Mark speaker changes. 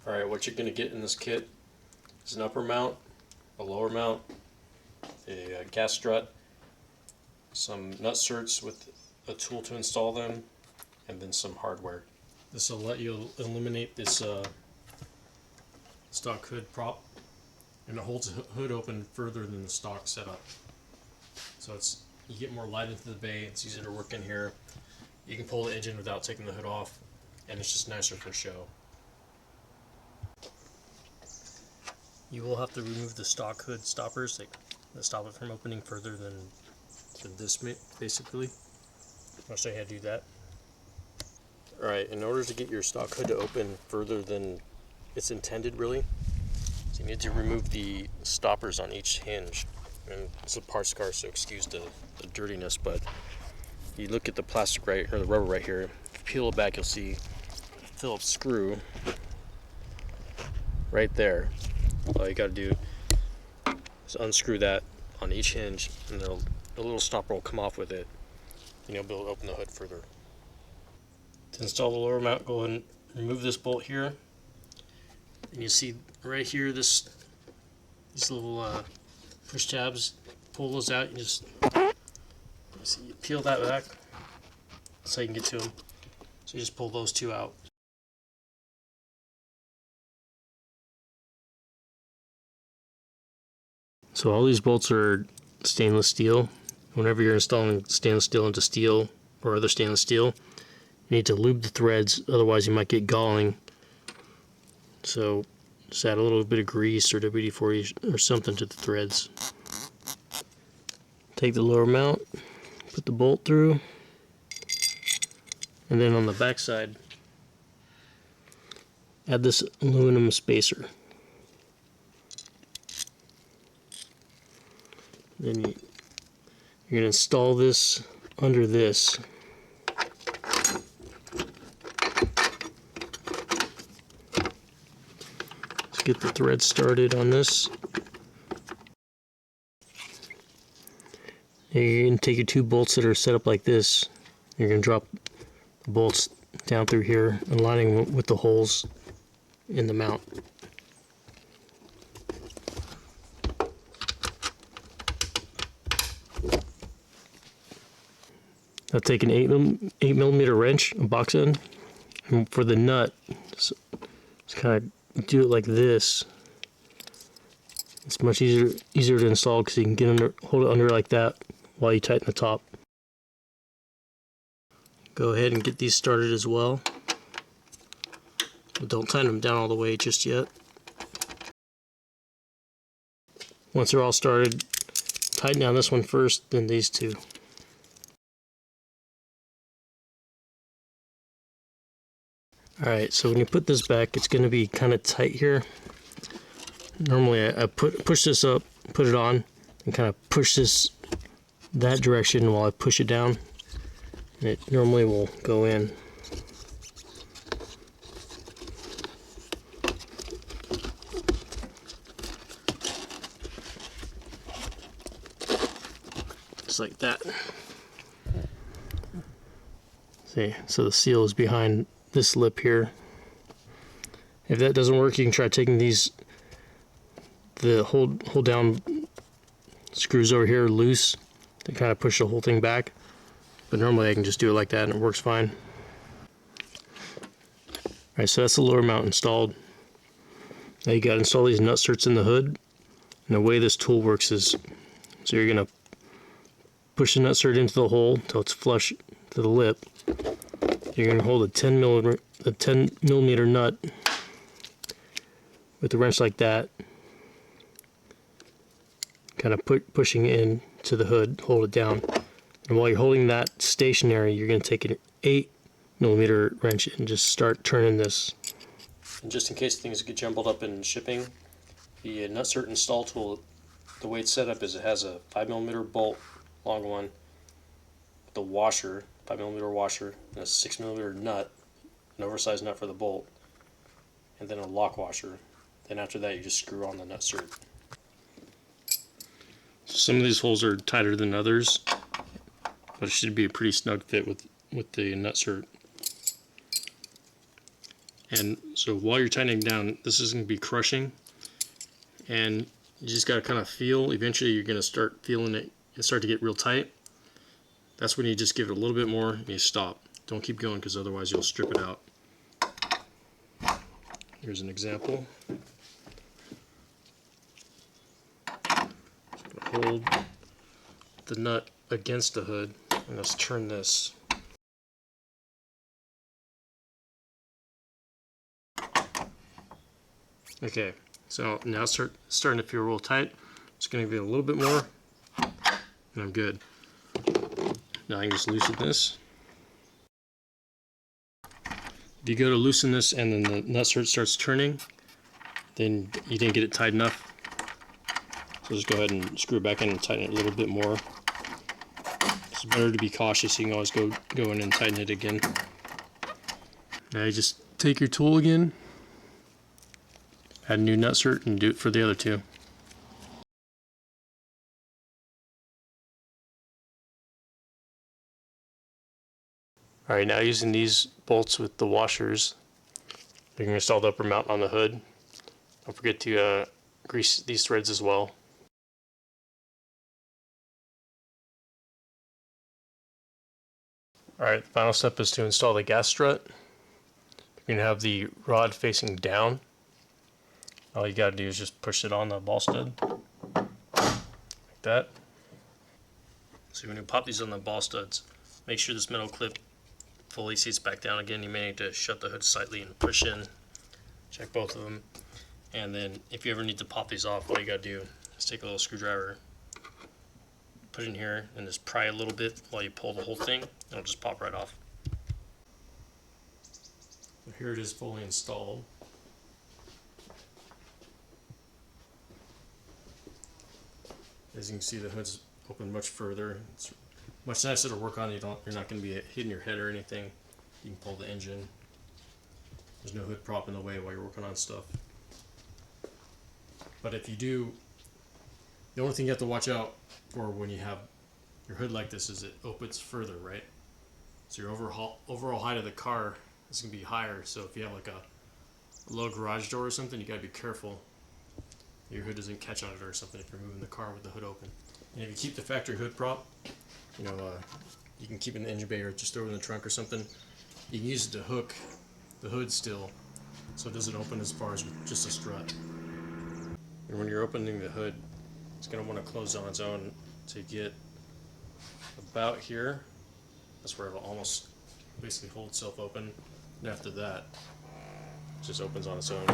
Speaker 1: Alright, what you're going to get in this kit is an upper mount, a lower mount, a gas strut, some nut certs with a tool to install them, and then some hardware. This will let you eliminate this stock hood prop, and it holds the hood open further than the stock setup. So you get more light into the bay, it's easier to work in here. You can pull the engine without taking the hood off, and it's just nicer for show. You will have to remove the stock hood stoppers that stop it from opening further than this, basically. I'll show you how to do that. Alright, in order to get your stock hood to open further than it's intended, really, so you need to remove the stoppers on each hinge. And it's a parts car, so excuse the dirtiness, but you look at the plastic right, or the rubber right here. If you peel it back, you'll see a Phillips screw right there. All you gotta do is unscrew that on each hinge, and the little stopper will come off with it, and you'll be able to open the hood further. To install the lower mount, go ahead and remove this bolt here, and you see right here these little push tabs. Pull those out. You peel that back so you can get to them. So you just pull those two out. So all these bolts are stainless steel. Whenever you're installing stainless steel into steel or other stainless steel, you need to lube the threads, otherwise you might get galling. So just add a little bit of grease or WD-40 or something to the threads. Take the lower mount, put the bolt through, and then on the back side, add this aluminum spacer. Then you're going to install this under this. Let's get the thread started on this. And you're going to take your two bolts that are set up like this. You're going to drop the bolts down through here, aligning with the holes in the mount. Now take an 8mm wrench, a box end, and for the nut, just kind of do it like this. It's much easier to install because you can get hold it under like that while you tighten the top. Go ahead and get these started as well, but don't tighten them down all the way just yet. Once they're all started, tighten down this one first, then these two. Alright, so when you put this back, it's going to be kind of tight here. Normally I push this up, put it on, and kind of push this that direction while I push it down. And it normally will go in. Just like that. See, so the seal is behind this lip here. If that doesn't work, you can try taking the hold down screws over here loose to kind of push the whole thing back. But normally I can just do it like that and it works fine. Alright, so that's the lower mount installed. Now you got to install these nut certs in the hood. And the way this tool works is, so you're going to push the nut cert into the hole until it's flush to the lip. You're going to hold a 10 millimeter nut with the wrench like that, kind of pushing in to the hood, hold it down. And while you're holding that stationary, you're going to take an 8mm wrench and just start turning this. And just in case things get jumbled up in shipping, the nut cert install tool, the way it's set up is it has a 5mm bolt, long one, with a washer, 5mm washer, and a 6mm nut, an oversized nut for the bolt, and then a lock washer. Then after that you just screw on the nut cert. Some of these holes are tighter than others, but it should be a pretty snug fit with the nut cert. And so while you're tightening down, this is going to be crushing, and you just got to kind of feel. Eventually you're going to start feeling it and start to get real tight. That's when you just give it a little bit more and you stop. Don't keep going, because otherwise you'll strip it out. Here's an example. Just gonna hold the nut against the hood and let's turn this. Okay, so now it's starting to feel real tight. Just going to give it a little bit more and I'm good. Now I can just loosen this. If you go to loosen this and then the nut starts turning, then you didn't get it tight enough. So just go ahead and screw it back in and tighten it a little bit more. It's better to be cautious. You can always go in and tighten it again. Now you just take your tool again, add a new nutsert, and do it for the other two. Alright, now using these bolts with the washers, you can install the upper mount on the hood. Don't forget to grease these threads as well. Alright, the final step is to install the gas strut. You're going to have the rod facing down. All you got to do is just push it on the ball stud, like that. So when you pop these on the ball studs, make sure this metal clip fully seats back down again. You may need to shut the hood slightly and push in. Check both of them. And then if you ever need to pop these off, all you got to do is take a little screwdriver, put it in here, and just pry a little bit while you pull the whole thing. It'll just pop right off. So here it is fully installed. As you can see, the hood's open much further. It's much nicer to work on. You're not going to be hitting your head or anything. You can pull the engine. There's no hood prop in the way while you're working on stuff. But if you do, the only thing you have to watch out for when you have your hood like this is it opens further, right? So your overall height of the car is going to be higher. So if you have like a low garage door or something, you got to be careful your hood doesn't catch on it or something if you're moving the car with the hood open. And if you keep the factory hood prop, you can keep it in the engine bay or just throw it in the trunk or something. You can use it to hook the hood still, so it doesn't open as far as with just a strut. And when you're opening the hood, it's going to want to close on its own to get about here. That's where it will almost basically hold itself open. And after that, it just opens on its own.